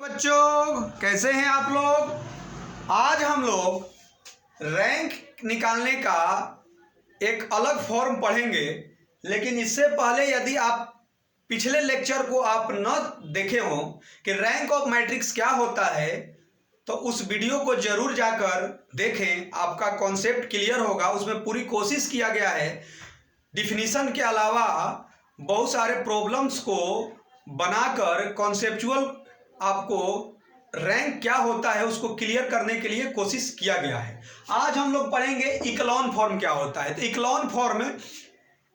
बच्चों कैसे हैं आप लोग। आज हम लोग रैंक निकालने का एक अलग फॉर्म पढ़ेंगे, लेकिन इससे पहले यदि आप पिछले लेक्चर को आप न देखे हो कि रैंक ऑफ मैट्रिक्स क्या होता है, तो उस वीडियो को जरूर जाकर देखें, आपका कॉन्सेप्ट क्लियर होगा। उसमें पूरी कोशिश किया गया है डिफिनीशन के अलावा बहुत सारे प्रॉब्लम्स को बनाकर कॉन्सेप्चुअल आपको रैंक क्या होता है उसको क्लियर करने के लिए कोशिश किया गया है। आज हम लोग पढ़ेंगे इक्लोन फॉर्म क्या होता है। तो इक्लोन फॉर्म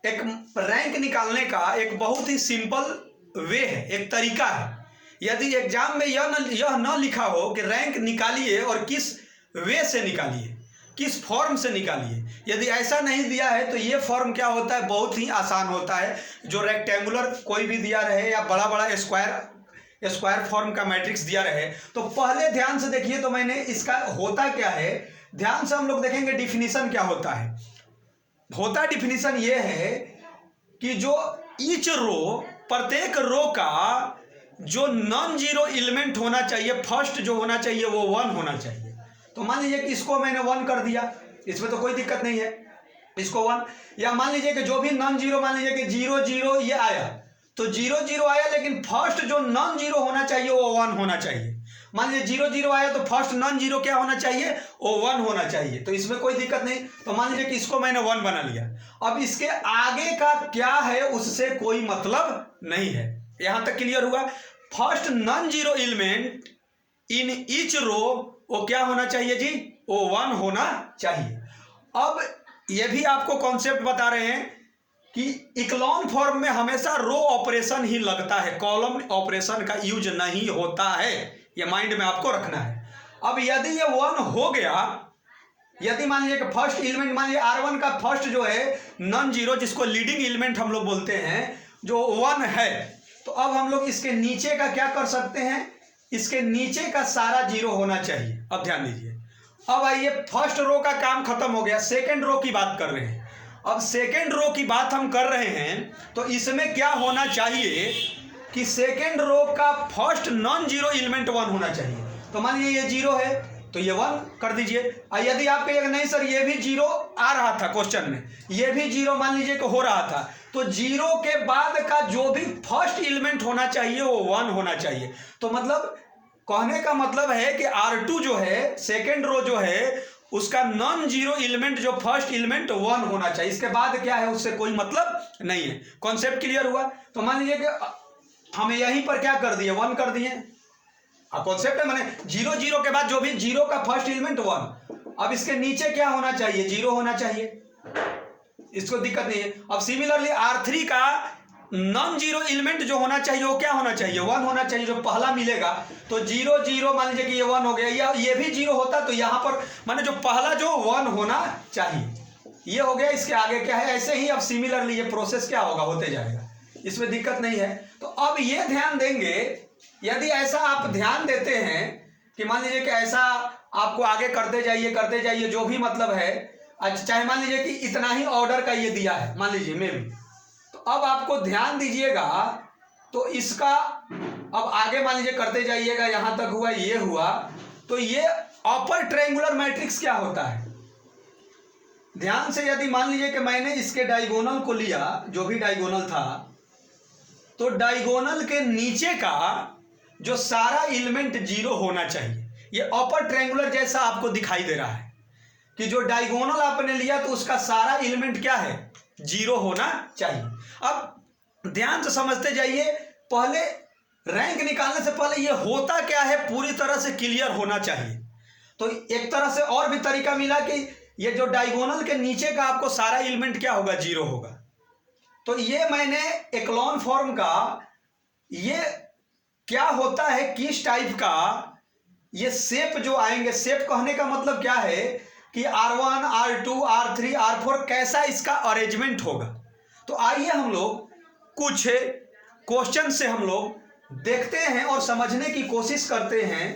एक रैंक निकालने का एक बहुत ही सिंपल वे है, एक तरीका है। यदि एग्जाम में यह न लिखा हो कि रैंक निकालिए और किस वे से निकालिए, किस फॉर्म से निकालिए, यदि ऐसा नहीं दिया है तो ये फॉर्म क्या होता है, बहुत ही आसान होता है। जो रेक्टेंगुलर कोई भी दिया रहे या बड़ा बड़ा स्क्वायर फॉर्म का मैट्रिक्स दिया रहे, तो पहले ध्यान से देखिए तो मैंने इसका होता क्या है, ध्यान से हम लोग देखेंगे डिफिनीशन क्या होता है। होता डिफिनीशन ये है कि जो ईच रो, प्रत्येक रो का जो नॉन जीरो एलिमेंट होना चाहिए, फर्स्ट जो होना चाहिए वो 1 होना चाहिए। तो मान लीजिए कि इसको मैंने 1 कर दिया, इसमें तो कोई दिक्कत नहीं है, इसको 1। या मान लीजिए कि जो भी नॉन जीरो, मान लीजिए कि 0 0 ये आया, तो 0 0 आया, लेकिन फर्स्ट जो नॉन जीरो होना चाहिए वो 1 होना चाहिए। मान लीजिए 0 0 आया तो फर्स्ट नॉन जीरो क्या होना चाहिए, वो 1 होना चाहिए। तो इसमें कोई दिक्कत नहीं। तो मान लीजिए कि इसको मैंने 1 बना लिया। अब इसके आगे का क्या है उससे कोई मतलब नहीं है। यहां तक क्लियर हुआ। First non zero element in each row वो क्या होना चाहिए जी, वो 1 होना चाहिए। अब ये भी आपको कॉन्सेप्ट बता रहे हैं कि इक्लोन फॉर्म में हमेशा रो ऑपरेशन ही लगता है, कॉलम ऑपरेशन का यूज नहीं होता है। ये माइंड में आपको रखना है। अब यदि ये 1 हो गया, यदि मान लीजिए कि फर्स्ट एलिमेंट, मान लीजिए R1 का फर्स्ट जो है नॉन जीरो, जिसको लीडिंग एलिमेंट हम लोग बोलते हैं, जो 1 है, तो अब हम लोग इसके नीचे का क्या कर सकते हैं, इसके नीचे का सारा 0 होना चाहिए। अब ध्यान दीजिए। अब आइए, फर्स्ट रो का काम खत्म हो गया, सेकेंड रो की बात कर रहे हैं। अब सेकेंड रो की बात हम कर रहे हैं, तो इसमें क्या होना चाहिए कि सेकेंड रो का फर्स्ट नॉन जीरो एलिमेंट 1 होना चाहिए। तो मान लीजिए ये 0 है तो ये 1 कर दीजिए। यदि आप कहिएगा नहीं सर ये भी 0 आ रहा था क्वेश्चन में, ये भी 0 मान लीजिए कि हो रहा था, तो 0 के बाद का जो भी फर्स्ट एलिमेंट होना चाहिए वो 1 होना चाहिए। तो मतलब कहने का मतलब है कि R2 जो है, सेकेंड रो जो है, उसका नॉन जीरो एलिमेंट जो फर्स्ट एलिमेंट 1 होना चाहिए। इसके बाद क्या है उससे कोई मतलब नहीं है। कॉन्सेप्ट क्लियर हुआ। तो मान लीजिए कि हमें यहीं पर क्या कर दिए, 1 कर दिए। अब कॉन्सेप्ट है, माने 0 0 के बाद जो भी 0 का फर्स्ट एलिमेंट 1। अब इसके नीचे क्या होना चाहिए, 0 होना चाहिए, इसको दिक्कत नहीं है। अब सिमिलरली R3 का नॉन जीरो एलिमेंट जो होना चाहिए वो क्या होना चाहिए, 1 होना चाहिए, जो पहला मिलेगा। तो 0 0 मान लीजिए कि ये 1 हो गया, या ये भी 0 होता तो यहाँ पर माने जो पहला जो 1 होना चाहिए, ये हो गया। इसके आगे क्या है, ऐसे ही अब सिमिलरली ये प्रोसेस क्या होगा, होते जाएगा, इसमें दिक्कत नहीं है। तो अब ये ध्यान देंगे, यदि ऐसा आप ध्यान देते हैं कि मान लीजिए कि ऐसा आपको आगे करते जाइए जो भी मतलब है। अच्छा, चाहे मान लीजिए कि इतना ही ऑर्डर का ये दिया है, मान लीजिए मे भी, तो अब आपको ध्यान दीजिएगा। तो इसका अब आगे मान लीजिए करते जाइएगा, यहां तक हुआ, ये हुआ, तो ये अपर ट्रायंगुलर मैट्रिक्स क्या होता है, ध्यान से। यदि मान लीजिए कि मैंने इसके डायगोनल को लिया, जो भी डायगोनल था, तो डायगोनल के नीचे का जो सारा एलिमेंट 0 होना चाहिए। ये अपर ट्रायंगुलर जैसा आपको दिखाई दे रहा है कि जो डायगोनल आपने लिया तो उसका सारा एलिमेंट क्या है, 0 होना चाहिए। अब ध्यान से समझते जाइए, पहले रैंक निकालने से पहले ये होता क्या है पूरी तरह से क्लियर होना चाहिए। तो एक तरह से और भी तरीका मिला कि ये जो डायगोनल के नीचे का आपको सारा एलिमेंट क्या होगा, 0 होगा। तो ये मैंने इक्लोन फॉर्म का ये क्या होता है, किस टाइप का ये शेप जो आएंगे, शेप कहने का मतलब क्या है कि R1 R2 R3 R4 कैसा इसका अरेंजमेंट होगा। तो आइए हम लोग कुछ क्वेश्चन से हम लोग देखते हैं और समझने की कोशिश करते हैं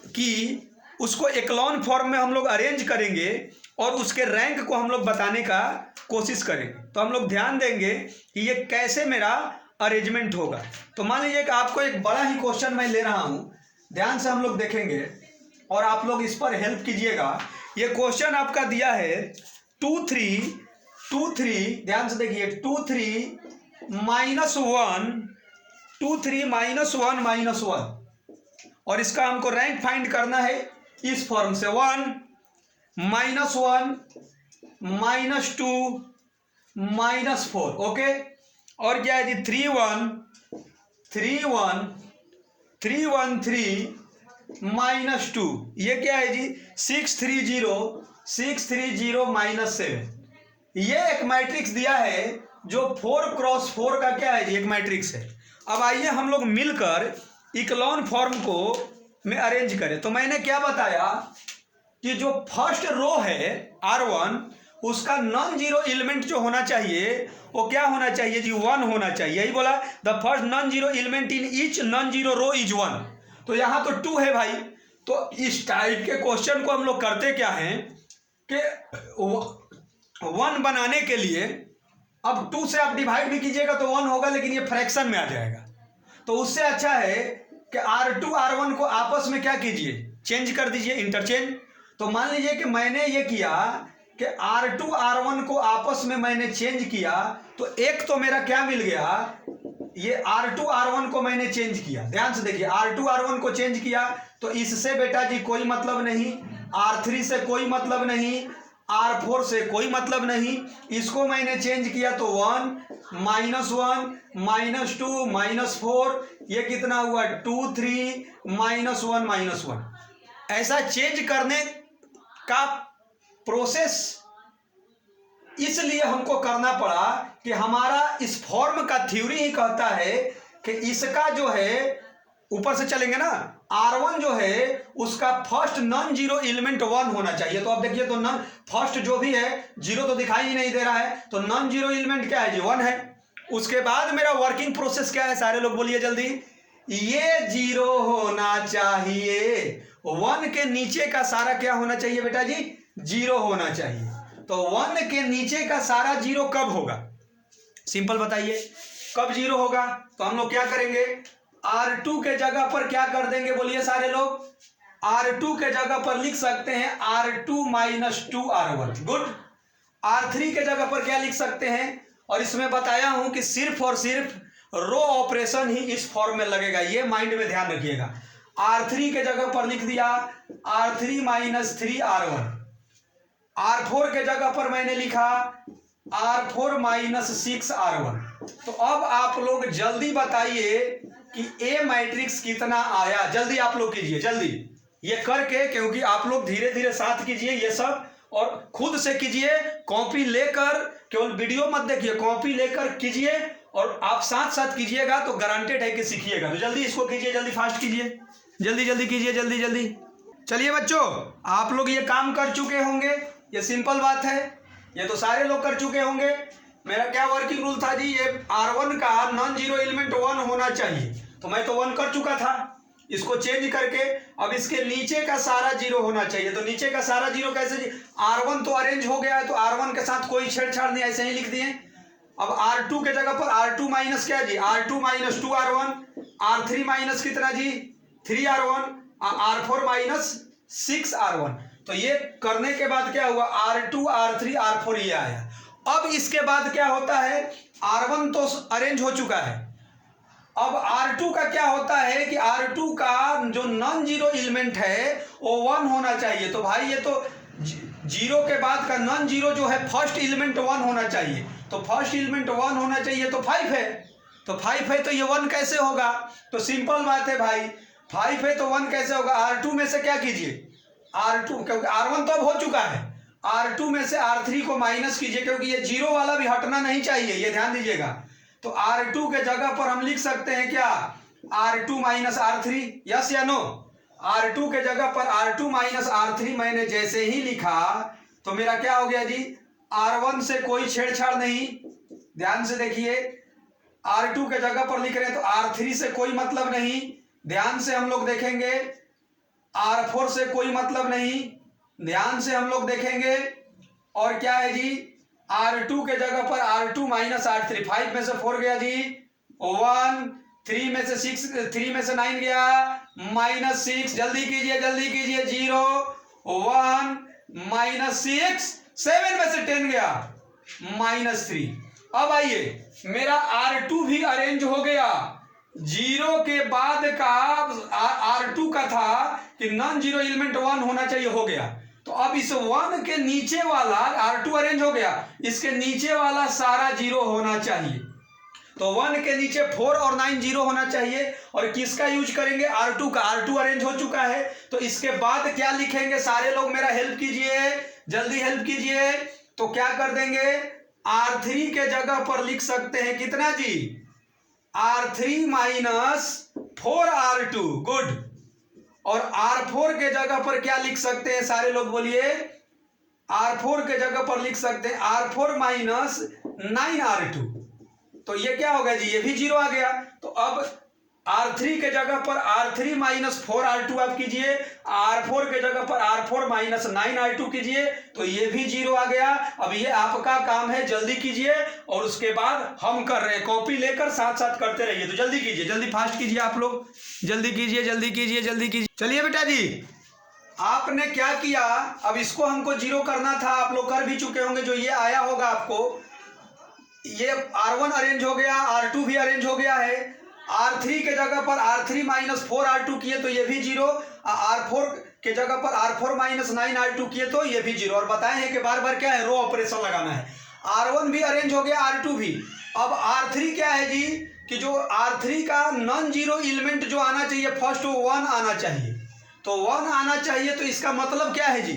कि उसको इक्लोन फॉर्म में हम लोग अरेंज करेंगे और उसके रैंक को हम लोग बताने का कोशिश करेंगे। तो हम लोग ध्यान देंगे कि ये कैसे मेरा अरेंजमेंट होगा। तो मान लीजिए कि आपको एक बड़ा ही क्वेश्चन मैं ले रहा हूं, ध्यान से हम लोग देखेंगे और आप लोग इस पर हेल्प कीजिएगा। ये क्वेश्चन आपका दिया है 2 3, ध्यान से देखिए, 2 3 -1 और इसका हमको रैंक फाइंड करना है इस फॉर्म से 1 -1 -2 -4। और क्या है जी 3 1 3 -2, ये क्या है जी 6 3 0 -7। ये एक मैट्रिक्स दिया है जो 4x4 का क्या है जी एक मैट्रिक्स है। अब आइए हम लोग मिलकर इक्लोन फॉर्म को में अरेंज करें। तो मैंने क्या बताया कि जो फर्स्ट रो है R1 उसका नॉन जीरो एलिमेंट जो होना चाहिए वो क्या होना चाहिए जी 1 होना चाहिए। यही बोला, the first non zero element in each non zero row is 1। तो यहाँ तो 2 है भाई। तो इस टाइप के क्वेश्चन को हम लोग करते क्या हैं कि 1 बनाने के लिए अब 2 से आप डिवाइड भी कीजिएगा तो 1 होगा, लेकिन ये फ्रैक्शन में आ जाएगा। तो उससे अच्छा है कि R2 R1 को आपस में क्या कीजिए, चेंज कर दीजिए, इंटरचेंज। तो मान लीजिए कि मैंने ये किया कि R2 R1 को आपस में मैंने चेंज किया, तो एक तो मेरा क्या मिल गया, ये R2 R1 को मैंने चेंज किया। ध्यान से देखिए, R2 R1 को चेंज किया तो इससे बेटा जी कोई मतलब नहीं, R3 से कोई मतलब नहीं, R4 से कोई मतलब नहीं। इसको मैंने चेंज किया तो 1 -1 -2 -4, ये कितना हुआ 2 3 -1 -1। ऐसा चेंज करने का प्रोसेस इसलिए हमको करना पड़ा कि हमारा इस फॉर्म का थ्योरी ही कहता है कि इसका जो है ऊपर से चलेंगे ना, R1 जो है उसका फर्स्ट नॉन जीरो एलिमेंट 1 होना चाहिए। तो अब देखिए, तो नॉन फर्स्ट जो भी है जीरो तो दिखाई ही नहीं दे रहा है, तो नॉन जीरो एलिमेंट क्या है जी 1 है। उसके बाद मेरा वर्किंग प्रोसेस क्या है, सारे लोग बोलिए जल्दी, ये 0 होना चाहिए। 1 के नीचे का सारा क्या होना चाहिए बेटा जी 0 होना चाहिए। तो 1 के नीचे का सारा 0 कब होगा, सिंपल बताइए कब 0 होगा। तो हम लोग क्या करेंगे, R2 के जगह पर क्या कर देंगे, बोलिए सारे लोग, R2 के जगह पर लिख सकते हैं R2 -2 R1, गुड। R3 के जगह पर क्या लिख सकते हैं, और इसमें बताया हूं कि सिर्फ और सिर्फ रो ऑपरेशन ही इस फॉर्म में लगेगा, ये माइंड में ध्यान रखिएगा। R3 के जगह पर लिख दिया R3 -3 R1। R4 के जगह पर मैंने लिखा R4 -6 R1। तो अब आप लोग जल्दी बताइए कि ए मैट्रिक्स कितना आया, जल्दी आप लोग कीजिए, जल्दी ये करके, क्योंकि आप लोग धीरे धीरे साथ कीजिए ये सब और खुद से कीजिए, कॉपी लेकर, केवल वीडियो मत देखिए, कॉपी लेकर कीजिए और आप साथ साथ कीजिएगा तो गारंटेड है कि सीखिएगा। तो जल्दी इसको कीजिए, जल्दी फास्ट कीजिए, जल्दी जल्दी कीजिए, जल्दी जल्दी। चलिए बच्चों, आप लोग ये काम कर चुके होंगे, ये सिंपल बात है, ये तो सारे लोग कर चुके होंगे। मेरा क्या वर्किंग रूल था जी, ये R1 का नॉन जीरो एलिमेंट 1 होना चाहिए, तो मैं तो 1 कर चुका था। इसको चेंज करके अब इसके नीचे का सारा 0 होना चाहिए। तो नीचे का सारा 0 कैसे जी, R1 तो अरेंज हो गया है तो R1 के साथ कोई छेड़छाड़ नहीं, ऐसे ही लिख दिए। अब R2 के जगह पर R2 माइनस क्या जी, R2 -2 R1, R3 माइनस कितना जी 3 R1, R4 -6 R1। तो ये करने के बाद क्या हुआ, R2 R3 R4 ये आया। अब इसके बाद क्या होता है, R1 तो अरेंज हो चुका है, अब R2 का क्या होता है कि R2 का जो नॉन जीरो एलिमेंट है वो 1 होना चाहिए। तो भाई ये तो 0 के बाद का नॉन जीरो जो है फर्स्ट एलिमेंट 1 होना चाहिए, तो फर्स्ट एलिमेंट 1 होना चाहिए, तो 5 है, तो 5 है, तो ये 1 कैसे होगा। तो सिंपल बात है भाई, 5 है तो 1 कैसे होगा। R2 में से क्या कीजिए, R2, क्योंकि R1 तो अब हो चुका है, R2 में से R3 को माइनस कीजिए, क्योंकि ये 0 वाला भी हटना नहीं चाहिए, ये ध्यान दीजिएगा। तो R2 के जगह पर हम लिख सकते हैं क्या, R2 -R3, यस या नो। R2 के जगह पर R2 -R3 मैंने जैसे ही लिखा तो मेरा क्या हो गया जी, R1 से कोई छेड़छाड़ नहीं, ध्यान से देखिए, R2 के जगह पर लिख रहे हैं तो R3 से कोई मतलब नहीं, ध्यान से हम लोग देखेंगे, R4 से कोई मतलब नहीं, ध्यान से हम लोग देखेंगे, और क्या है जी, R2 के जगह पर R2 -R3, 5 में से 4 गया जी, 1, 3 में से 6, 3 में से 9 गया, -6, जल्दी कीजिए 0, 1, -6, 7 में से 10 गया, -3। अब आइए, मेरा R2 भी अरेंज हो गया। 0 के बाद का R2 का था कि नॉन जीरो एलिमेंट 1 होना चाहिए, हो गया। तो अब इस 1 के नीचे वाला R2 अरेंज हो गया, इसके नीचे वाला सारा 0 होना चाहिए। तो 1 के नीचे 4 और 9 0 होना चाहिए। और किसका यूज करेंगे? R2 का। R2 अरेंज हो चुका है, तो इसके बाद क्या लिखेंगे? सारे लोग मेरा हेल्प कीजिए, जल्दी हेल्प कीजिए। तो क्या कर देंगे? R3 के जगह पर लिख सकते हैं कितना जी? R3 - 4R2, good. और R4 के जगह पर क्या लिख सकते हैं? सारे लोग बोलिए। R4 के जगह पर लिख सकते हैं R4 - 9R2। तो ये क्या होगा जी? ये भी 0 आ गया। तो अब R3 के जगह पर R3 - 4R2 आप कीजिए, R4 के जगह पर R4 - 9R2 कीजिए, तो ये भी 0 आ गया। अब ये आपका काम है, जल्दी कीजिए। और उसके बाद हम कर रहे हैं, कॉपी लेकर साथ साथ करते रहिए। तो जल्दी कीजिए, जल्दी फास्ट कीजिए आप लोग, जल्दी कीजिए, जल्दी कीजिए, जल्दी कीजिए। चलिए बेटा जी, आपने क्या किया? अब इसको हमको 0 करना था, आप लोग कर भी चुके होंगे। जो ये आया होगा आपको, ये R1 अरेंज हो गया, R2 भी अरेंज हो गया है। R3 के जगह पर R3 - 4R2 किए तो ये भी 0। R4 के जगह पर R4 - 9R2 किए तो ये भी 0। और बताए हैं कि बार बार क्या है? रो ऑपरेशन लगाना है। R1 भी अरेंज हो गया, R2 भी। अब R3 क्या है जी? कि जो R3 का नॉन जीरो एलिमेंट जो आना चाहिए फर्स्ट, वो 1 आना चाहिए। तो 1 आना चाहिए, तो इसका मतलब क्या है जी?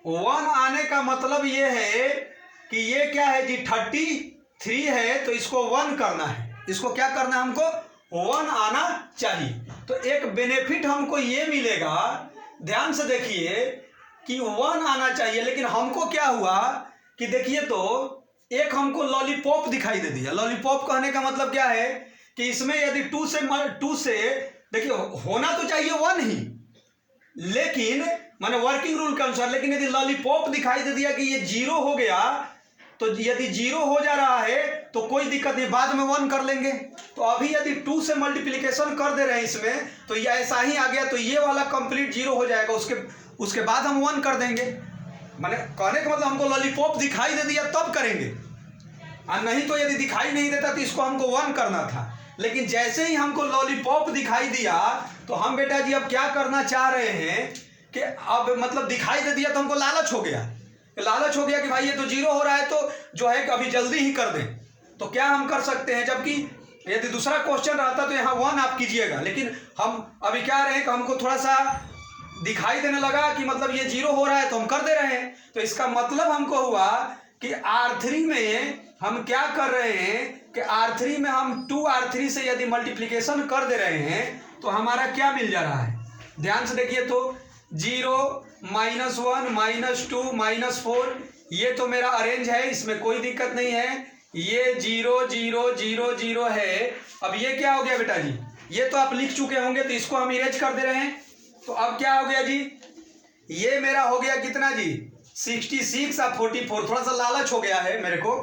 1 आने का मतलब ये है कि ये क्या है जी? 33 है, तो इसको 1 करना है। इसको क्या करना है? हमको 1 आना चाहिए। तो एक बेनिफिट हमको ये मिलेगा, ध्यान से देखिए, कि 1 आना चाहिए। लेकिन हमको क्या हुआ कि देखिए, तो एक हमको लॉलीपॉप दिखाई दे दिया। लॉलीपॉप कहने का मतलब क्या है? कि इसमें यदि 2 से देखिए, होना तो चाहिए 1 ही, लेकिन माने वर्किंग रूल के अनुसार। लेकिन यदि लॉलीपॉप दिखाई दे दिया कि ये 0 हो गया, तो यदि 0 हो जा रहा है तो कोई दिक्कत नहीं, बाद में 1 कर लेंगे। तो अभी यदि 2 से मल्टीप्लिकेशन कर दे रहे हैं इसमें, तो ये ऐसा ही आ गया, तो ये वाला कंप्लीट 0 हो जाएगा। उसके बाद हम 1 कर देंगे। माने कहने का मतलब हमको लॉलीपॉप दिखाई दे दिया तब करेंगे, और नहीं तो यदि दिखाई नहीं देता तो इसको हमको 1 करना था। लेकिन जैसे ही हमको लॉलीपॉप दिखाई दिया, तो हम बेटा जी अब क्या करना चाह रहे हैं कि अब मतलब दिखाई दे दिया तो हमको लालच हो गया। लालच हो गया कि भाई ये तो 0 हो रहा है, तो जो है कि अभी जल्दी ही कर दें। तो क्या हम कर सकते हैं? जबकि यदि दूसरा क्वेश्चन रहता तो यहाँ 1 आप कीजिएगा, लेकिन हम अभी क्या रहे हैं कि हमको थोड़ा सा दिखाई देने लगा कि मतलब ये 0 हो रहा है, तो हम कर दे रहे हैं। तो इसका मतलब हमको हुआ कि R3 में हम क्या कर रहे हैं कि R3 में हम 2R3 से यदि मल्टीप्लिकेशन कर दे रहे हैं, तो हमारा क्या मिल जा रहा है? ध्यान से देखिए, तो 0 -1 -2 -4, ये तो मेरा अरेंज है, इसमें कोई दिक्कत नहीं है। ये 0 0 0 0 है। अब ये क्या हो गया बेटा जी? ये तो आप लिख चुके होंगे, तो इसको हम इरेज कर दे रहे हैं। तो अब क्या हो गया जी? ये मेरा हो गया कितना जी? 66 और 44। थोड़ा सा लालच हो गया है मेरे को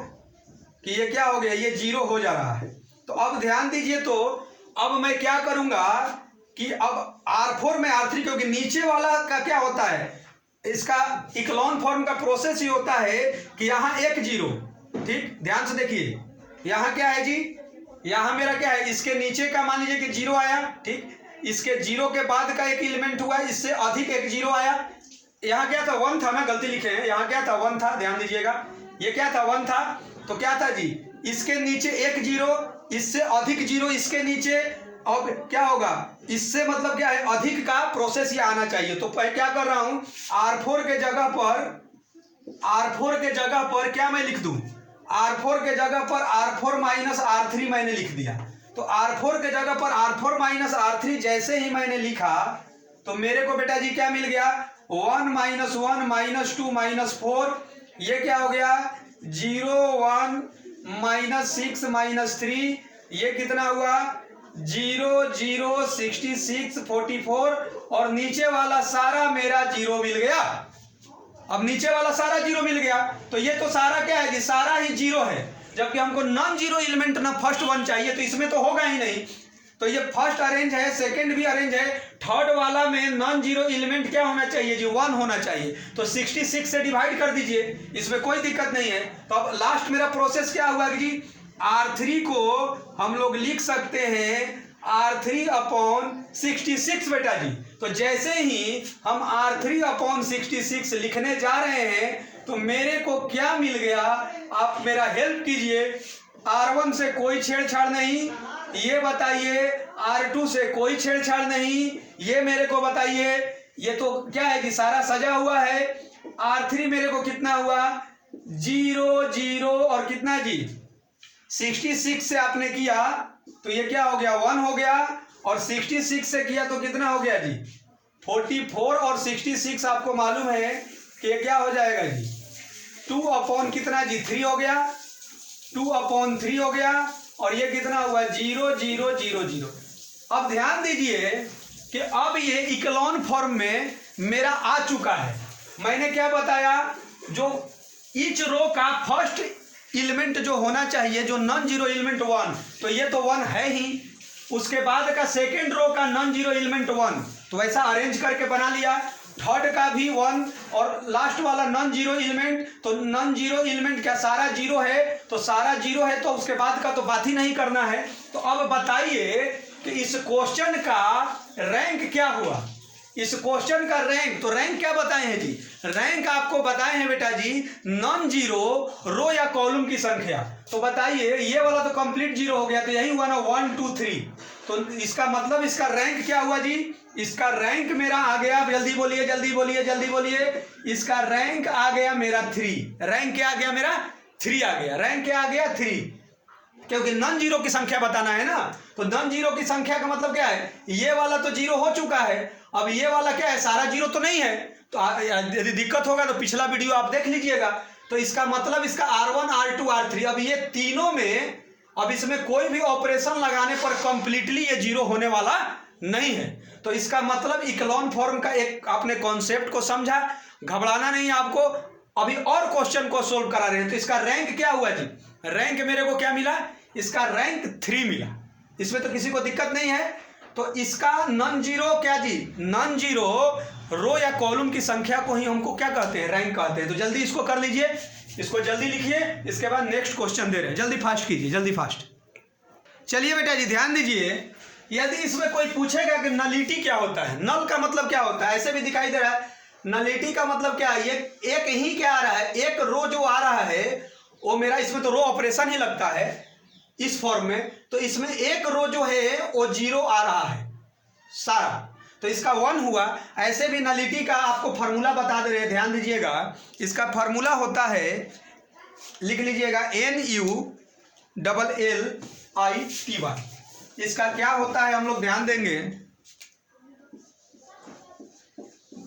कि ये क्या हो गया, ये 0 हो जा रहा है। तो अब ध्यान दीजिए, तो अब मैं क्या करूंगा कि अब R4 में R3, क्योंकि नीचे वाला का क्या होता है, इसका इक्लोन फॉर्म का प्रोसेस ही होता है कि यहाँ एक 0, ठीक, ध्यान से देखिए, यहाँ क्या है जी? यहाँ मेरा क्या है? इसके नीचे का मान लीजिए कि 0 आया, ठीक, इसके 0 के बाद का एक एलिमेंट हुआ, इससे अधिक एक 0 आया। यहाँ क्या था? 1 था ना, गलती लिखे हैं, यहाँ क्या था? 1 था, ध्यान दीजिएगा, ये क्या था? 1 था। तो क्या था जी? इसके नीचे एक 0, इससे अधिक 0 इसके नीचे। अब क्या होगा? इससे मतलब क्या है? अधिक का प्रोसेस ये आना चाहिए। तो मैं क्या कर रहा हूं, R4 के जगह पर क्या मैं लिख दूं? R4 के जगह पर R4 - R3 मैंने लिख दिया। तो R4 के जगह पर R4 - R3 जैसे ही मैंने लिखा, तो मेरे को बेटा जी क्या मिल गया? 1 - 1 -2 -4, ये क्या हो गया? 0 1 -6 -3, ये कितना हुआ? 0 0 66 44। और नीचे वाला सारा मेरा 0 मिल गया। अब नीचे वाला सारा 0 मिल गया, तो ये तो सारा क्या है जी? सारा ही 0 है। जबकि हमको नॉन जीरो एलिमेंट ना फर्स्ट वन चाहिए, तो इसमें तो होगा ही नहीं। तो ये फर्स्ट अरेंज है, सेकंड भी अरेंज है, थर्ड वाला में नॉन जीरो एलिमेंट क्या होना चाहिए जी, 1 होना चाहिए। तो 66 से डिवाइड कर दीजिए, इसमें कोई दिक्कत नहीं है। तो अब लास्ट मेरा प्रोसेस क्या हुआ कि जी R3 को हम लोग लिख सकते हैं R3/66 बेटा जी। तो जैसे ही हम R3/66 लिखने जा रहे हैं तो मेरे को क्या मिल गया, आप मेरा हेल्प कीजिए। R1 से कोई छेड़छाड़ नहीं, ये बताइए। R2 से कोई छेड़छाड़ नहीं, ये मेरे को बताइए। ये तो क्या है कि सारा सजा हुआ है। R3 मेरे को कितना हुआ, 0 0 और कितना जी 66 से आपने किया तो ये क्या हो गया, 1 हो गया। और 66 से किया तो कितना हो गया जी 44। और 66 आपको मालूम है कि ये क्या हो जाएगा जी 2 कितना जी 3 हो गया, 2/3 हो गया। और ये कितना हुआ 0 0 0 0। अब ध्यान दीजिए कि अब ये इक्लोन फॉर्म में मेरा आ चुका है। मैंने क्या बताया, जो ईच रो का फर्स्ट एलिमेंट जो होना चाहिए, जो नॉन जीरो एलिमेंट 1, तो ये तो 1 है ही। उसके बाद का सेकेंड रो का नॉन जीरो एलिमेंट 1, तो वैसा अरेंज करके बना लिया। थर्ड का भी 1 और लास्ट वाला नॉन जीरो एलिमेंट, तो नॉन जीरो एलिमेंट क्या सारा जीरो है, तो सारा जीरो है, तो उसके बाद का तो बात ही नहीं करना है। तो अब बताइए कि इस क्वेश्चन का रैंक क्या हुआ, इस क्वेश्चन का रैंक। तो रैंक क्या बताए हैं जी, रैंक आपको बताए हैं बेटा जी नॉन जीरो रो या कॉलम की संख्या। तो बताइए ये वाला तो कंप्लीट जीरो हो गया, तो यही हुआ ना 1 2 3। तो इसका मतलब इसका रैंक क्या हुआ जी, इसका रैंक मेरा आ गया, जल्दी बोलिए जल्दी बोलिए जल्दी बोलिए, इसका रैंक आ गया मेरा 3। रैंक क्या आ गया मेरा 3 आ गया, रैंक क्या आ गया 3, क्योंकि नॉन जीरो की संख्या बताना है ना। तो नॉन जीरो की संख्या का मतलब क्या है, ये वाला तो जीरो हो चुका है, अब ये वाला क्या है सारा जीरो तो नहीं है। तो यदि दिक्कत होगा तो पिछला वीडियो आप देख लीजिएगा। तो इसका मतलब इसका R1 R2 R3, अब ये तीनों में अब इसमें कोई भी ऑपरेशन लगाने पर कंप्लीटली ये जीरो होने वाला नहीं है। तो इसका मतलब इक्लोन फॉर्म का एक आपने कॉन्सेप्ट को समझा, घबराना नहीं आपको। अभी और क्वेश्चन को सोल्व करा रहे हैं। तो इसका रैंक क्या हुआ जी, रैंक मेरे को क्या मिला, इसका रैंक 3 मिला, इसमें तो किसी को दिक्कत नहीं है। तो इसका नॉन जीरो क्या जी, नॉन जीरो रो या कॉलम की संख्या को ही हमको क्या कहते हैं, रैंक कहते हैं। तो जल्दी इसको कर लीजिए, इसको जल्दी लिखिए, इसके बाद नेक्स्ट क्वेश्चन दे रहे हैं, जल्दी फास्ट कीजिए, जल्दी फास्ट। चलिए बेटा जी ध्यान दीजिए, यदि इसमें कोई पूछेगा कि नलिटी क्या होता है, नल का मतलब क्या होता है, ऐसे भी दिखाई दे रहा है। नलिटी का मतलब क्या है, ये एक ही क्या आ रहा है, एक रो जो आ रहा है वो मेरा, इसमें तो रो ऑपरेशन ही लगता है इस फॉर्म में, तो इसमें एक रो जो है वो जीरो आ रहा है सारा, तो इसका 1 हुआ। ऐसे भी नलिटी का आपको फार्मूला बता दे रहे हैं, ध्यान दीजिएगा। इसका फार्मूला होता है, लिख लीजिएगा NULLITY। इसका क्या होता है हम लोग ध्यान देंगे,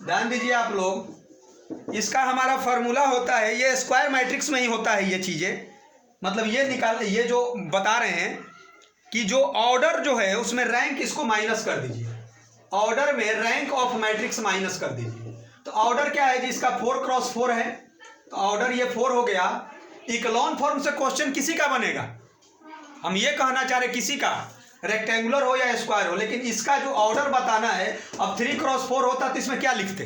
ध्यान दीजिए आप लोग। इसका हमारा फार्मूला होता है, ये स्क्वायर मैट्रिक्स में ही होता है ये चीज़ें, मतलब ये निकाल, ये जो बता रहे हैं कि जो ऑर्डर जो है उसमें रैंक इसको माइनस कर दीजिए, ऑर्डर में रैंक ऑफ मैट्रिक्स माइनस कर दीजिए। तो ऑर्डर क्या है जी, इसका 4x4 है, तो ऑर्डर ये 4 हो गया। इक्लोन फॉर्म से क्वेश्चन किसी का बनेगा, हम ये कहना चाह रहे किसी का, रेक्टेंगुलर हो या स्क्वायर हो, लेकिन इसका जो ऑर्डर बताना है। अब 3x4 होता तो इसमें क्या लिखते,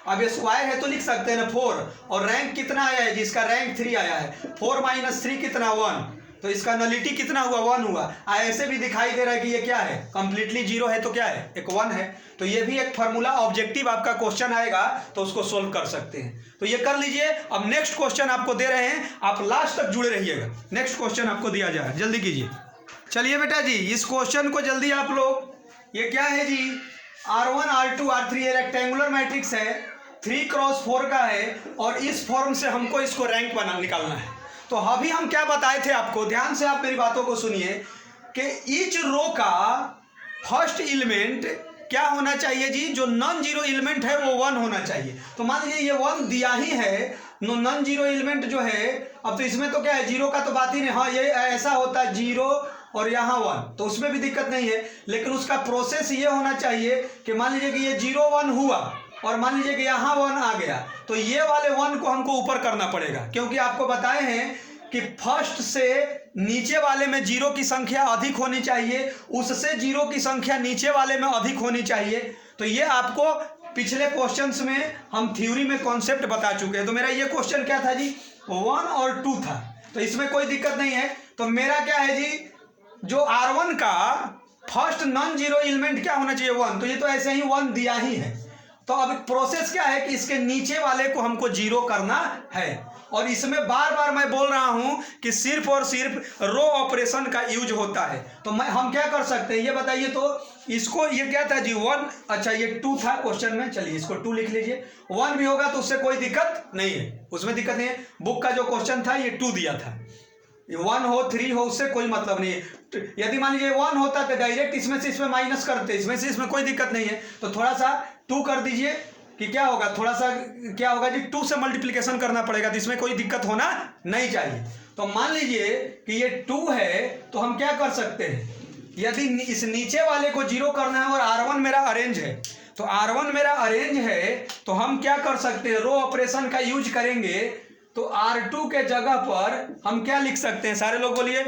अब ये स्क्वायर है तो लिख सकते हैं ना 4, और रैंक कितना आया है जिसका रैंक 3 आया है, 4 - 3 कितना 1, तो इसका नलिटी कितना हुआ 1 हुआ। ऐसे भी दिखाई दे रहा है कि ये क्या है, कंप्लीटली जीरो है तो क्या है, एक 1 है। तो ये भी एक फार्मूला, ऑब्जेक्टिव आपका क्वेश्चन आएगा तो उसको सोल्व कर सकते हैं। तो ये कर लीजिए। अब नेक्स्ट क्वेश्चन आपको दे रहे हैं, आप लास्ट तक जुड़े रहिएगा, नेक्स्ट क्वेश्चन आपको दिया जाए, जल्दी कीजिए। चलिए बेटा जी इस क्वेश्चन को जल्दी आप लोग, ये क्या है जी, R1 R2 R3 ये रेक्टेंगुलर मैट्रिक्स है, 3x4 का है, और इस फॉर्म से हमको इसको रैंक बना निकालना है। तो अभी हम क्या बताए थे आपको, ध्यान से आप मेरी बातों को सुनिए, कि ईच रो का फर्स्ट एलिमेंट क्या होना चाहिए जी, जो नॉन जीरो एलिमेंट है वो 1 होना चाहिए। तो मान लीजिए ये 1 दिया ही है, नॉन जीरो एलिमेंट जो है, अब तो इसमें तो क्या है, जीरो का तो बात ही नहीं, हाँ ये ऐसा होता है 0 और यहाँ 1, तो उसमें भी दिक्कत नहीं है। लेकिन उसका प्रोसेस ये होना चाहिए कि मान लीजिए कि ये 0 1 हुआ, और मान लीजिए कि यहाँ 1 आ गया, तो ये वाले 1 को हमको ऊपर करना पड़ेगा, क्योंकि आपको बताए हैं कि फर्स्ट से नीचे वाले में जीरो की संख्या अधिक होनी चाहिए, उससे जीरो की संख्या नीचे वाले में अधिक होनी चाहिए। तो ये आपको पिछले क्वेश्चंस में हम थ्योरी में कॉन्सेप्ट बता चुके हैं। तो मेरा ये क्वेश्चन क्या था जी, 1 और 2 था, तो इसमें कोई दिक्कत नहीं है। तो मेरा क्या है जी, जो R1 का फर्स्ट नॉन जीरो एलिमेंट क्या होना चाहिए, 1। तो ये तो ऐसे ही 1 दिया ही है। तो अब प्रोसेस क्या है कि इसके नीचे वाले को हमको जीरो करना है। और इसमें बार बार मैं बोल रहा हूं कि सिर्फ और सिर्फ रो ऑपरेशन का यूज होता है। तो हम क्या कर सकते हैं ये बताइए। तो इसको ये क्या था जी, 1, अच्छा ये 2 था क्वेश्चन में, चलिए इसको 2 लिख लीजिए। 1 भी होगा तो उससे कोई दिक्कत नहीं है, उसमें दिक्कत नहीं है। बुक का जो क्वेश्चन था ये 2 दिया था, 1 हो 3 हो उससे कोई मतलब नहीं है। यदि मान लीजिए 1 होता तो डायरेक्ट इसमें से इसमें माइनस करते, इसमें से इसमें कोई दिक्कत नहीं है। तो थोड़ा सा 2 कर दीजिए कि क्या होगा, थोड़ा सा क्या होगा जी, 2 से मल्टीप्लिकेशन करना पड़ेगा, तो इसमें कोई दिक्कत होना नहीं चाहिए। तो मान लीजिए कि ये 2 है, तो हम क्या कर सकते हैं, यदि इस नीचे वाले को जीरो करना है और R1 मेरा अरेंज है, तो R1 मेरा अरेंज है, तो हम क्या कर सकते हैं, रो ऑपरेशन का यूज करेंगे। तो R2 के जगह पर हम क्या लिख सकते हैं, सारे लोग बोलिए।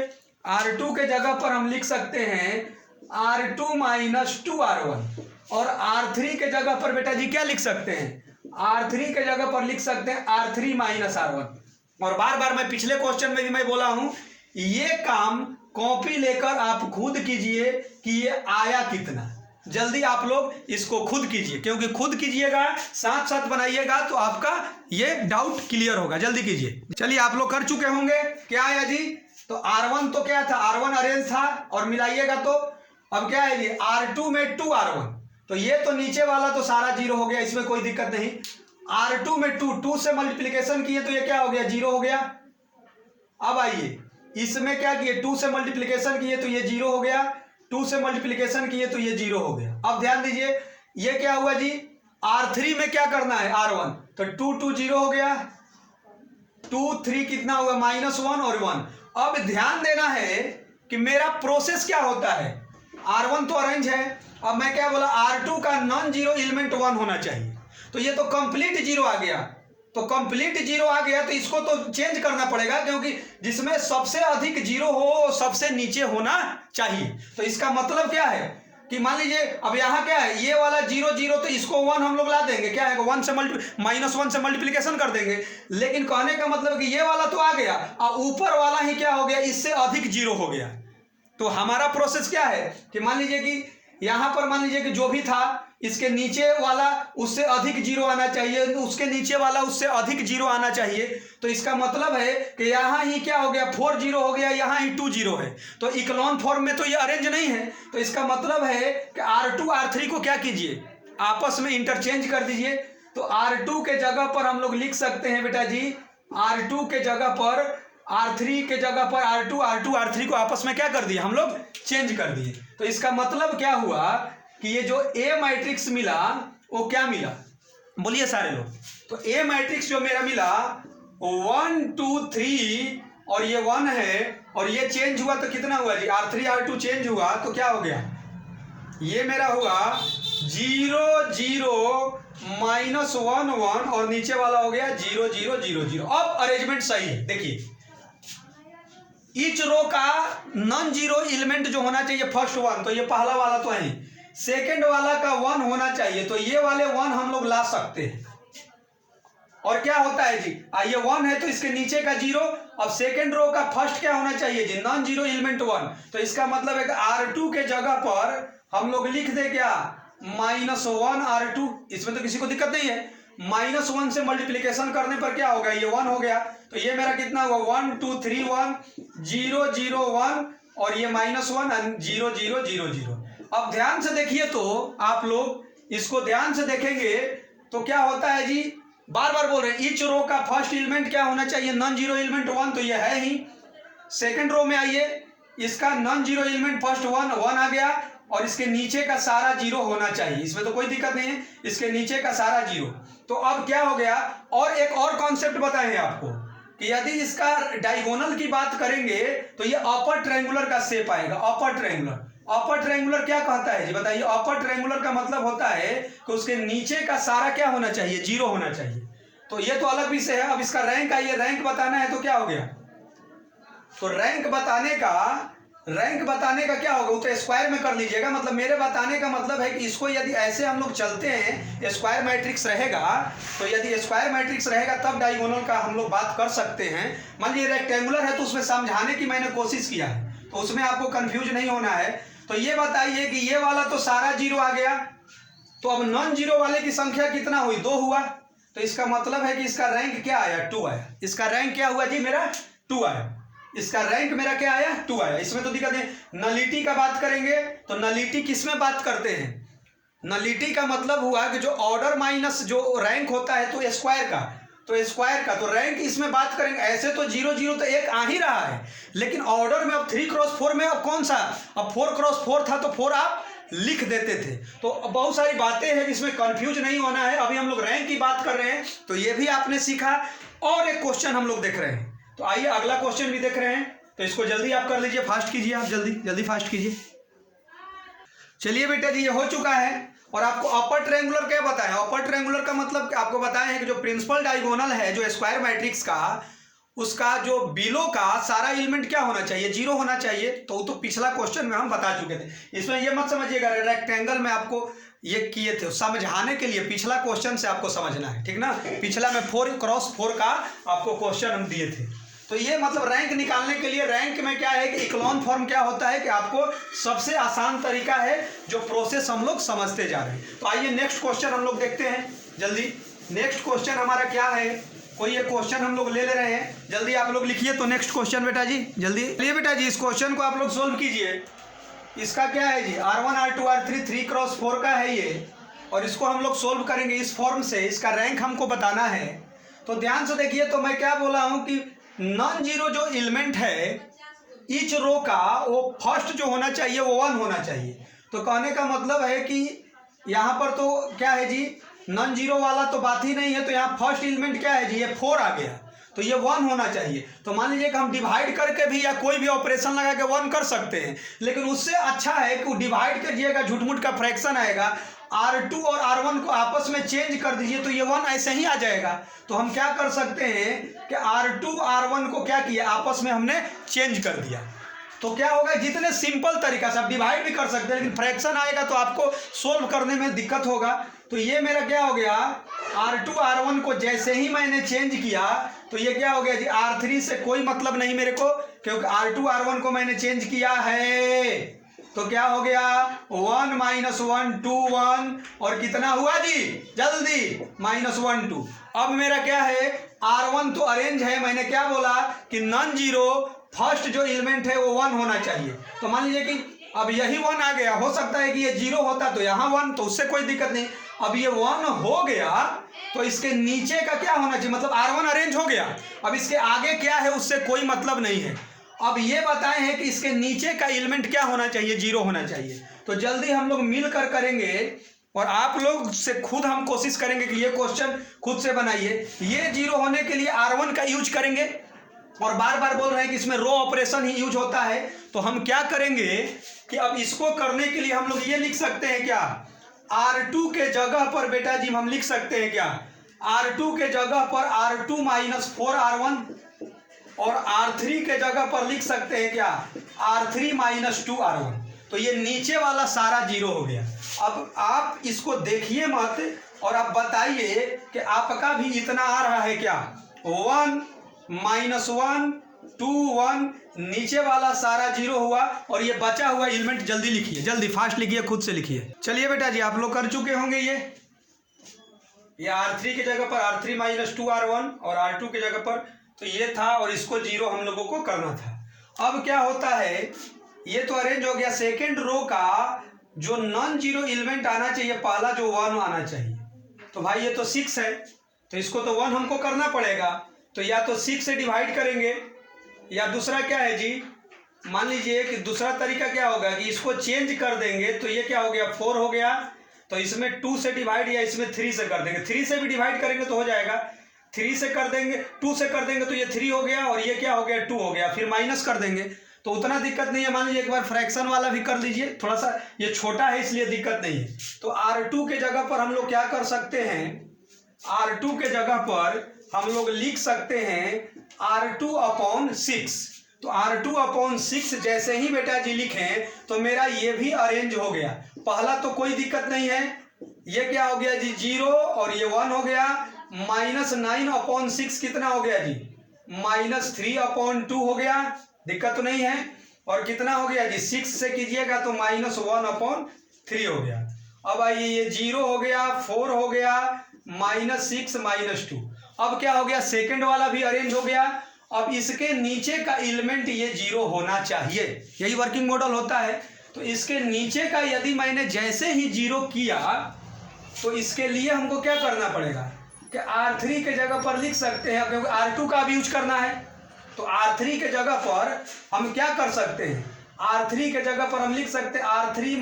R2 के जगह पर हम लिख सकते हैं R2 माइनस 2R1, और R3 के जगह पर बेटा जी क्या लिख सकते हैं, R3 के जगह पर लिख सकते हैं R3 माइनस R1। और बार बार मैं पिछले क्वेश्चन में भी मैं बोला हूं, ये काम कॉपी लेकर आप खुद कीजिए कि ये आया कितना। जल्दी आप लोग इसको खुद कीजिए, क्योंकि खुद कीजिएगा साथ साथ बनाइएगा तो आपका ये डाउट क्लियर होगा। जल्दी कीजिए। चलिए आप लोग कर चुके होंगे, क्या आया जी, तो R1 तो क्या था, R1 अरेंज था, और मिलाइएगा तो अब क्या है जी, R2 में 2R1, तो ये तो नीचे वाला तो सारा जीरो हो गया, इसमें कोई दिक्कत नहीं। R2 में 2 से मल्टीप्लिकेशन किए तो ये क्या हो गया, जीरो हो गया। अब आइए इसमें क्या किए, 2 से मल्टीप्लिकेशन किए तो ये जीरो हो गया, 2 से मल्टीप्लिकेशन किए तो ये जीरो हो गया। अब ध्यान दीजिए ये क्या हुआ जी, R3 में क्या करना है, R1, तो 2 जीरो हो गया, 2 3 कितना हुआ, -1 और 1। अब ध्यान देना है कि मेरा प्रोसेस क्या होता है, R1 तो अरेंज है, अब मैं क्या बोला, R2 का नॉन जीरो एलिमेंट 1 होना चाहिए। तो ये तो कंप्लीट जीरो आ गया, तो कंप्लीट जीरो आ गया, तो इसको तो चेंज करना पड़ेगा, क्योंकि जिसमें सबसे अधिक जीरो हो वो सबसे नीचे होना चाहिए। तो इसका मतलब क्या है कि मान लीजिए अब यहाँ क्या है, ये वाला 0 0, तो इसको 1 हम लोग ला देंगे, क्या है, -1 से मल्टीप्लिकेशन कर देंगे। लेकिन कहने का मतलब कि ये वाला तो आ गया, और ऊपर वाला ही क्या हो गया, इससे अधिक जीरो हो गया। तो हमारा प्रोसेस क्या है कि मान लीजिए कि यहां पर मान लीजिए कि जो भी था, इसके नीचे वाला उससे अधिक जीरो आना चाहिए, उसके नीचे वाला उससे अधिक जीरो आना चाहिए। तो इसका मतलब है कि यहां ही क्या हो गया, 4 जीरो हो गया, यहां ही 2 जीरो है, तो इक्लोन फॉर्म में तो ये अरेंज नहीं है। तो इसका मतलब है कि R2 R3 को क्या कीजिए, आपस में इंटरचेंज कर दीजिए। तो R2 के जगह पर हम लोग लिख सकते हैं बेटा जी, R2 के जगह पर R3 के जगह पर R2 R3 को आपस में क्या कर दिए, हम लोग चेंज कर दिए। तो इसका मतलब क्या हुआ कि ये जो A मैट्रिक्स मिला वो क्या मिला, बोलिए सारे लोग। तो A मैट्रिक्स जो मेरा मिला 1 2 3, और ये 1 है, और ये चेंज हुआ तो कितना हुआ जी, R3 R2 चेंज हुआ तो क्या हो गया, ये मेरा हुआ 0 0 -1 1, और नीचे वाला हो गया 0 0 0 0। अब अरेंजमेंट सही है। देखिए ईच रो का नॉन जीरो एलिमेंट जो होना चाहिए फर्स्ट 1, तो ये पहला वाला तो है, सेकंड वाला का 1 होना चाहिए, तो ये वाले 1 हम लोग ला सकते हैं। और क्या होता है जी, ये 1 है तो इसके नीचे का 0। अब सेकंड रो का फर्स्ट क्या होना चाहिए जी, नॉन जीरो एलिमेंट 1। तो इसका मतलब है कि R2 के जगह पर हम लोग लिख दे क्या, -1 R2, इसमें तो किसी को दिक्कत नहीं है। -1 से मल्टीप्लिकेशन करने पर क्या होगा, ये 1 हो गया, तो ये मेरा कितना हुआ, 1 2 3 1 0 0 1, और ये -1 0 0 0 0। अब ध्यान से देखिए, तो आप लोग इसको ध्यान से देखेंगे तो क्या होता है जी, बार बार बोल रहे हैं ईच रो का फर्स्ट एलिमेंट क्या होना चाहिए, नॉन जीरो एलिमेंट 1, तो ये है ही। सेकंड रो में आइए, इसका नॉन जीरो एलिमेंट फर्स्ट 1 आ गया, और इसके नीचे का सारा जीरो होना चाहिए, इसमें तो कोई दिक्कत नहीं है, इसके नीचे का सारा जीरो। तो अब क्या हो गया, और एक और कॉन्सेप्ट बताएं आपको कि यदि इसका डायगोनल की बात करेंगे तो ये अपर ट्रायंगुलर का शेप आएगा। अपर ट्रायंगुलर क्या कहता है जी, बताइए। अपर ट्रायंगुलर का मतलब होता है कि उसके नीचे का सारा क्या होना चाहिए, जीरो होना चाहिए। तो ये तो अलग विषय है। अब इसका रैंक आइए, रैंक बताना है तो क्या हो गया, तो रैंक बताने का क्या होगा, वो तो स्क्वायर में कर लीजिएगा। मतलब मेरे बताने का मतलब है कि इसको यदि ऐसे हम लोग चलते हैं, स्क्वायर मैट्रिक्स रहेगा, तो यदि स्क्वायर मैट्रिक्स रहेगा तब डायगोनल का हम लोग बात कर सकते हैं। मान लीजिए रेक्टेंगुलर है तो उसमें समझाने की मैंने कोशिश किया है, तो उसमें आपको कंफ्यूज नहीं होना है। तो ये बताइए कि ये वाला तो सारा जीरो आ गया, तो अब नॉन जीरो वाले की संख्या कितना हुई, 2 हुआ। तो इसका मतलब है कि इसका रैंक क्या आया, 2 आया। इसका रैंक क्या हुआ जी, मेरा 2 आया। इसका रैंक मेरा क्या आया, 2 आया। इसमें तो दिक्कत नहीं। नलिटी का बात करेंगे तो नलिटी किस में बात करते हैं, नलिटी का मतलब हुआ कि जो ऑर्डर माइनस जो रैंक होता है तो स्क्वायर का, तो स्क्वायर का तो रैंक इसमें बात करेंगे। ऐसे तो 0 0 तो 1 आ ही रहा है, लेकिन ऑर्डर में अब 3 क्रॉस 4 में अब कौन सा, अब 4 क्रॉस 4 था तो 4 आप लिख देते थे। तो बहुत सारी बातें हैं जिसमें कंफ्यूज नहीं होना है। अभी हम लोग रैंक की बात कर रहे हैं, तो ये भी आपने सीखा। और एक क्वेश्चन हम लोग देख रहे हैं, तो आइए अगला क्वेश्चन भी देख रहे हैं। तो इसको जल्दी आप कर लीजिए, फास्ट कीजिए, आप जल्दी फास्ट कीजिए। चलिए बेटा जी, ये हो चुका है। और आपको अपर ट्रायंगुलर क्या बताया, अपर ट्रायंगुलर का मतलब आपको बताया है कि जो प्रिंसिपल डायगोनल है जो स्क्वायर मैट्रिक्स का, उसका जो बिलो का सारा एलिमेंट क्या होना चाहिए, 0 होना चाहिए। तो पिछला क्वेश्चन में हम बता चुके थे। इसमें ये मत समझिएगा रेक्टेंगल में आपको ये किए थे समझाने के लिए, पिछला क्वेश्चन से आपको समझना है, ठीक ना। पिछला में 4 क्रॉस 4 का आपको क्वेश्चन हम दिए थे। तो ये मतलब रैंक निकालने के लिए, रैंक में क्या है कि इक्लोन फॉर्म क्या होता है कि आपको सबसे आसान तरीका है जो प्रोसेस हम लोग समझते जा रहे हैं। तो आइए नेक्स्ट क्वेश्चन हम लोग देखते हैं जल्दी। नेक्स्ट क्वेश्चन हमारा क्या है, कोई एक क्वेश्चन हम लोग ले रहे हैं, जल्दी आप लोग लिखिए। तो नेक्स्ट क्वेश्चन बेटा जी जल्दी चलिए बेटा जी, इस क्वेश्चन को आप लोग सोल्व कीजिए। इसका क्या है जी, R1 R2 R3 3 क्रॉस 4 का है ये, और इसको हम लोग सोल्व करेंगे इस फॉर्म से। इसका रैंक हमको बताना है। तो ध्यान से देखिए, तो मैं क्या बोला हूं कि नॉन जीरो जो एलिमेंट है ईच रो का, वो फर्स्ट जो होना चाहिए वो 1 होना चाहिए। तो कहने का मतलब है कि यहाँ पर तो क्या है जी, नॉन जीरो वाला तो बात ही नहीं है। तो यहाँ फर्स्ट एलिमेंट क्या है जी, ये 4 आ गया, तो ये 1 होना चाहिए। तो मान लीजिए कि हम डिवाइड करके भी या कोई भी ऑपरेशन लगा के 1 कर सकते हैं, लेकिन उससे अच्छा है कि डिवाइड करिएगा, झूठ-मूठ का फ्रैक्शन आएगा, R2 और R1 को आपस में चेंज कर दीजिए तो ये 1 ऐसे ही आ जाएगा। तो हम क्या कर सकते हैं कि R2 R1 को क्या किया, आपस में हमने चेंज कर दिया। तो क्या होगा, जितने सिंपल तरीका से आप डिवाइड भी कर सकते हैं, लेकिन फ्रैक्शन आएगा तो आपको सोल्व करने में दिक्कत होगा। तो ये मेरा क्या हो गया, R2 R1 को जैसे ही मैंने चेंज किया तो ये क्या हो गया जी, R3 से कोई मतलब नहीं मेरे को, क्योंकि R2 R1 को मैंने चेंज किया है। तो क्या हो गया, 1 - 1 2 1, और कितना हुआ जी जल्दी, -1 2। अब मेरा क्या है, R1 तो अरेंज है, मैंने क्या बोला कि नॉन जीरो फर्स्ट जो एलिमेंट है वो 1 होना चाहिए। तो मान लीजिए कि अब यही 1 आ गया, हो सकता है कि ये 0 होता तो यहाँ 1, तो उससे कोई दिक्कत नहीं। अब ये 1 हो गया तो इसके नीचे का क्या होना चाहिए, मतलब R1 अरेंज हो गया। अब इसके आगे क्या है उससे कोई मतलब नहीं है। अब ये बताए हैं कि इसके नीचे का एलिमेंट क्या होना चाहिए, 0 होना चाहिए। तो जल्दी हम लोग मिलकर करेंगे और आप लोग से खुद हम कोशिश करेंगे कि ये क्वेश्चन खुद से बनाइए। ये 0 होने के लिए R1 का यूज करेंगे, और बार बार बोल रहे हैं कि इसमें रो ऑपरेशन ही यूज होता है। तो हम क्या करेंगे कि अब इसको करने के लिए हम लोग ये लिख सकते हैं क्या, R2 के जगह पर बेटा जी हम लिख सकते हैं क्या, R2 के जगह पर R2 - 4 R1, और R3 के जगह पर लिख सकते हैं क्या, R3 - 2 R1। तो ये नीचे वाला सारा 0 हो गया। अब आप इसको देखिए मत, और आप बताइए कि आपका भी इतना आ रहा है क्या, 1 - 1 2 1, नीचे वाला सारा 0 हुआ, और ये बचा हुआ एलिमेंट जल्दी लिखिए, जल्दी फास्ट लिखिए, खुद से लिखिए। चलिए बेटा जी, आप लोग कर चुके होंगे ये R3 की जगह पर R3 - 2 R1, और R2 की जगह पर तो ये था, और इसको 0 हम लोगों को करना था। अब क्या होता है, ये तो अरेंज हो गया। सेकेंड रो का जो नॉन जीरो एलिमेंट आना चाहिए, पहला जो 1 आना चाहिए। तो भाई ये तो 6 है, तो इसको तो 1 हमको करना पड़ेगा। तो या तो 6 से डिवाइड करेंगे, या दूसरा क्या है जी, मान लीजिए कि दूसरा तरीका क्या होगा कि इसको चेंज कर देंगे। तो ये क्या हो गया, 4 हो गया, तो इसमें 2 से डिवाइड या इसमें 3 से कर देंगे। 3 से भी डिवाइड करेंगे तो हो जाएगा, 3 से कर देंगे, 2 से कर देंगे तो ये 3 हो गया, और ये क्या हो गया, 2 हो गया। फिर माइनस कर देंगे तो उतना दिक्कत नहीं है। मान लीजिए एक बार फ्रैक्शन वाला भी कर लीजिए, थोड़ा सा ये छोटा है इसलिए दिक्कत नहीं है। तो R2 के जगह पर हम लोग क्या कर सकते हैं, R2 के जगह पर हम लोग लिख सकते हैं R2/6। तो R2/6 जैसे ही बेटा जी लिखें तो मेरा ये भी अरेंज हो गया। पहला तो कोई दिक्कत नहीं है, ये क्या हो गया जी 0 और ये 1 हो गया। -9/6 कितना हो गया जी -3/2 हो गया, दिक्कत तो नहीं है। और कितना हो गया जी 6 से कीजिएगा तो -1/3 हो गया। अब आइए ये 0 हो गया, 4 हो गया, -6 -2। अब क्या हो गया सेकंड वाला भी अरेंज हो गया। अब इसके नीचे का एलिमेंट ये 0 होना चाहिए, यही वर्किंग मॉडल होता है। तो इसके नीचे का यदि मैंने जैसे ही 0 किया तो इसके लिए हमको क्या करना पड़ेगा कि R3 के जगह पर लिख सकते हैं, क्योंकि R2 का भी यूज करना है। तो R3 के जगह पर हम क्या कर सकते हैं, R3 के जगह पर हम लिख सकते हैं R3 -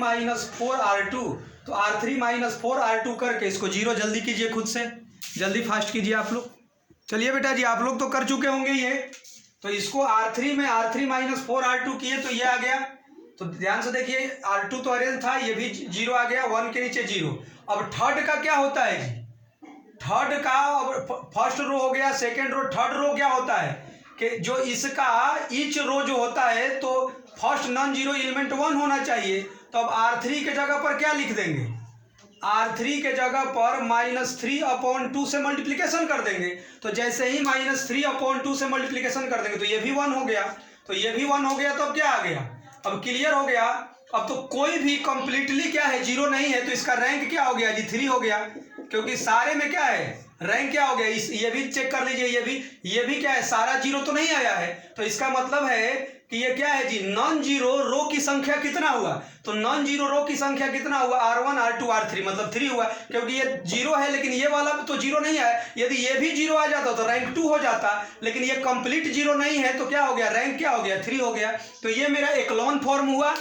4R2। तो R3 - 4R2 करके इसको 0 जल्दी कीजिए, खुद से जल्दी फास्ट कीजिए आप लोग। चलिए बेटा जी आप लोग तो कर चुके होंगे ये। तो इसको R3 में R3 - 4R2 किए तो ये आ गया। तो ध्यान से देखिए R2 तो अरेंज था, ये भी 0 आ गया, 1 के नीचे 0। अब थर्ड का क्या होता है जी, थर्ड का फर्स्ट रो हो गया, सेकेंड रो, थर्ड रो क्या होता है कि जो इसका ईच रो जो होता है तो फर्स्ट नॉन जीरो एलिमेंट 1 होना चाहिए। तो अब R3 के जगह पर क्या लिख देंगे, R3 के जगह पर -3/2 से मल्टीप्लिकेशन कर देंगे। तो जैसे ही -3/2 से मल्टीप्लिकेशन कर देंगे तो ये भी 1 हो गया, तो ये भी 1 हो गया। तो अब क्या आ गया, अब क्लियर हो गया। अब तो कोई भी कंप्लीटली क्या है 0 नहीं है, तो इसका रैंक क्या हो गया जी 3 हो गया, क्योंकि सारे में क्या है रैंक क्या हो गया। ये भी चेक कर लीजिए, ये भी क्या है, सारा 0 तो नहीं आया है। तो इसका मतलब है कि ये क्या है जी नॉन जीरो रो की संख्या कितना हुआ, तो नॉन जीरो रो की संख्या कितना हुआ R1 R2 R3 मतलब 3 हुआ, क्योंकि ये 0 है लेकिन ये वाला तो 0 नहीं है। यदि ये भी 0 आ जाता तो रैंक 2 हो जाता, लेकिन ये कंप्लीट 0 नहीं है तो क्या हो गया, रैंक क्या हो गया 3 हो गया। तो ये मेरा एक्लॉन फॉर्म हुआ,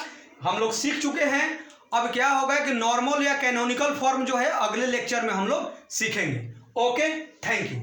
हम लोग सीख चुके हैं। अब क्या होगा कि नॉर्मल या कैनोनिकल फॉर्म जो है अगले लेक्चर में हम लोग सीखेंगे। Okay, thank you.